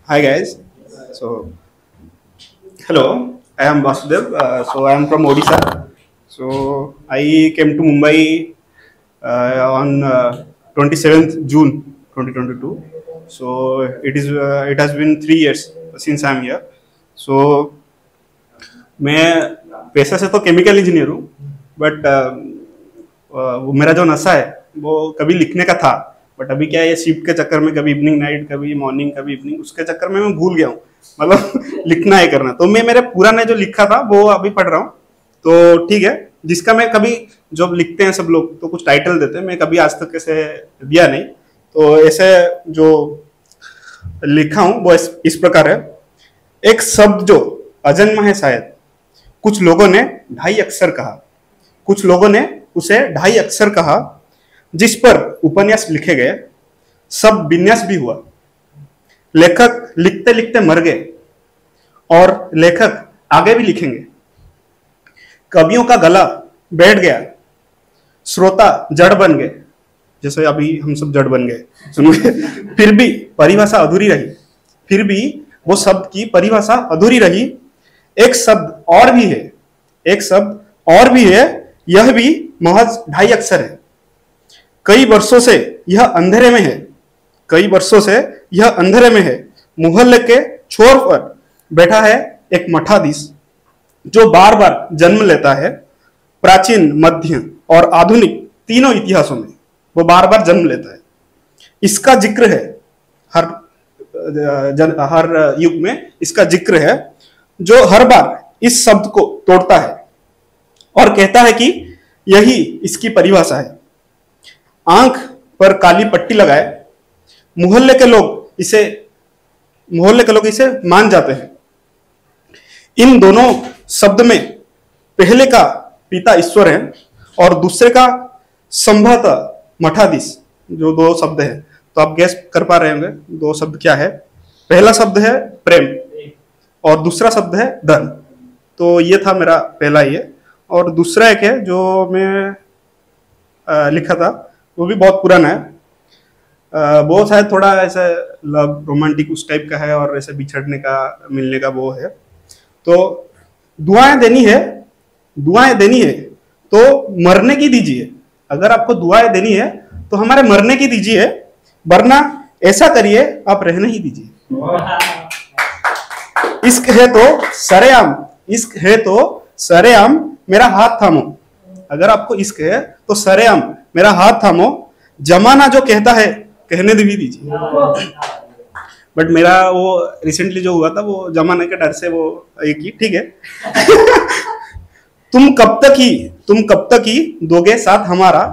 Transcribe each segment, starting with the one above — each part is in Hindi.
Hi guys. So hello, I am Vasudev. So I am from Odisha. So I came to Mumbai on 27th June 2022. So it has been 3 years since I am here. So मैं पेशा से तो केमिकल इंजीनियर हूँ, बट मेरा जो नशा है वो कभी लिखने का था, बट अभी क्या है, ये शिफ्ट के चक्कर में कभी इवनिंग नाइट, कभी मॉर्निंग, कभी इवनिंग, उसके चक्कर में मैं भूल गया हूँ, मतलब लिखना है करना। तो मैं मेरे पुराने जो लिखा था वो अभी पढ़ रहा हूँ। तो ठीक है, जिसका मैं कभी जब लिखते हैं सब लोग तो कुछ टाइटल देते हैं, मैं कभी आज तक ऐसे दिया नहीं। तो ऐसे जो लिखा हूँ वो इस प्रकार है। एक शब्द जो अजन्मा है शायद, कुछ लोगों ने 2.5 अक्षर कहा, कुछ लोगों ने उसे 2.5 अक्षर कहा, जिस पर उपन्यास लिखे गए, सब विन्यास भी हुआ। लेखक लिखते लिखते मर गए और लेखक आगे भी लिखेंगे। कवियों का गला बैठ गया, श्रोता जड़ बन गए, जैसे अभी हम सब जड़ बन गए सुनिए। फिर भी परिभाषा अधूरी रही, फिर भी वो शब्द की परिभाषा अधूरी रही। एक शब्द और भी है, एक शब्द और भी है, यह भी महज 2.5 अक्षर है। कई वर्षों से यह अंधेरे में है, कई वर्षों से यह अंधेरे में है। मोहल्ले के छोर पर बैठा है एक मठाधीश, जो बार बार जन्म लेता है। प्राचीन, मध्य और आधुनिक तीनों इतिहासों में वो बार बार जन्म लेता है। इसका जिक्र है हर युग में, इसका जिक्र है, जो हर बार इस शब्द को तोड़ता है और कहता है कि यही इसकी परिभाषा है। आंख पर काली पट्टी लगाए मोहल्ले के लोग इसे मान जाते हैं। इन दोनों शब्द में पहले का पिता ईश्वर है और दूसरे का संभवतः मठाधीश, जो 2 शब्द है। तो आप गैस कर पा रहे होंगे 2 शब्द क्या है। पहला शब्द है प्रेम और दूसरा शब्द है धन। तो ये था मेरा पहला ये। और दूसरा एक है जो मैं लिखा था, वो भी बहुत पुराना है। वो शायद थोड़ा ऐसा लव रोमांटिक उस टाइप का है और ऐसे बिछड़ने का, मिलने का वो है। तो दुआएं देनी है तो मरने की दीजिए। अगर आपको दुआएं देनी है तो हमारे मरने की दीजिए, वरना ऐसा करिए आप रहने ही दीजिए। इश्क है तो सरेआम, इश्क है तो सरेआम मेरा हाथ थामो। अगर आपको इश्क है तो सरेआम मेरा हाथ थामो। जमाना जो कहता है कहने भी दीजिए। बट मेरा वो रिसेंटली जो हुआ था वो जमाने के डर से वो एक ही ठीक है। तुम कब तक ही दोगे साथ हमारा,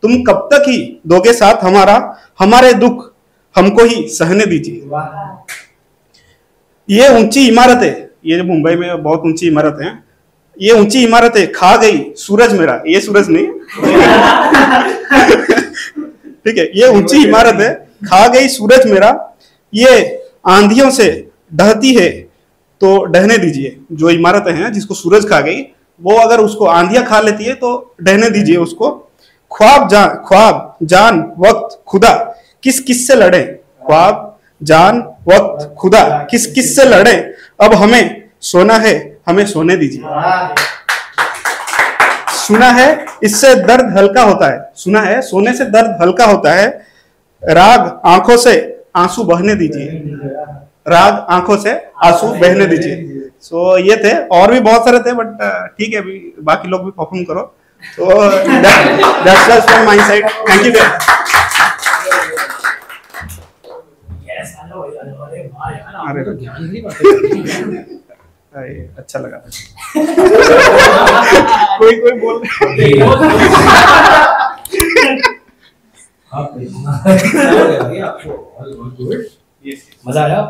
तुम कब तक ही दोगे साथ हमारा, हमारे दुख हमको ही सहने दीजिए। ये ऊंची इमारतें, ये जो मुंबई में बहुत ऊंची इमारतें हैं, ये ऊंची इमारतें खा गई सूरज मेरा, ये सूरज नहीं ठीक है, ये ऊंची इमारतें खा गई सूरज मेरा। ये आंधियों से ढहती है तो ढहने दीजिए। जो इमारतें हैं जिसको सूरज खा गई, वो अगर उसको आंधियां खा लेती है तो ढहने दीजिए उसको। ख्वाब जान वक्त खुदा किस किस से लड़े, ख्वाब जान वक्त खुदा किस किस से लड़े। अब हमें सोना है, हमें सोने दीजिए। सुना है इससे दर्द हल्का होता है, सुना है सोने से दर्द हल्का होता है। राग आंखों से आंसू बहने दीजिए, राग आंखों से आंसू बहने दीजिए। सो ये थे, और भी बहुत सारे थे, बट ठीक है, अभी बाकी लोग भी परफॉर्म करो। तो that's all from my side. Thank you. अरे अच्छा लगा। कोई बोल मजा आया।